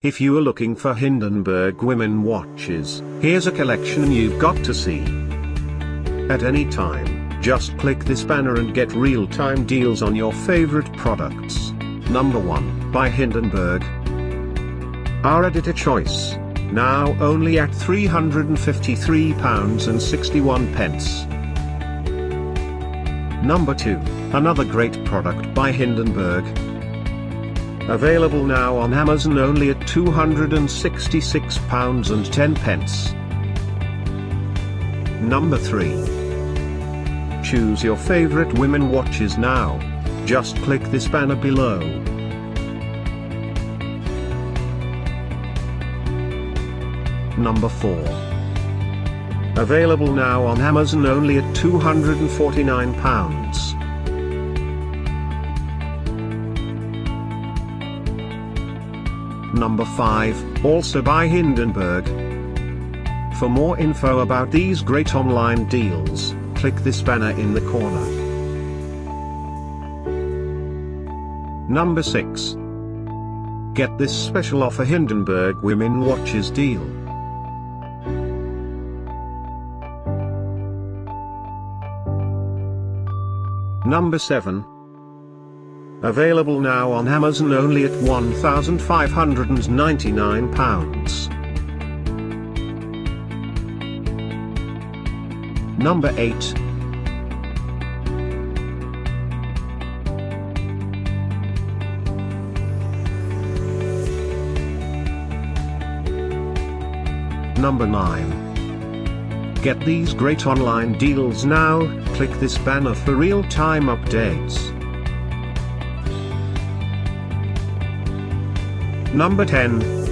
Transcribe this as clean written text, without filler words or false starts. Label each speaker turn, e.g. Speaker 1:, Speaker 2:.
Speaker 1: If you are looking for Hindenburg women watches, here's a collection you've got to see. At any time, just click this banner and get real-time deals on your favorite products. Number 1, by Hindenburg. Our editor choice. Now only at £353.61. Number 2, another great product by Hindenburg. Available now on Amazon only at £266.10. Number 3. Choose your favorite women watches now. Just click this banner below. Number 4. Available now on Amazon only at £249. Number 5, also by Hindenburg. For more info about these great online deals, click this banner in the corner. Number 6. Get this special offer Hindenburg Women Watches deal. Number 7. Available now on Amazon only at £1,599. Number 8. Number 9. Get these great online deals now, click this banner for real-time updates. Number 10.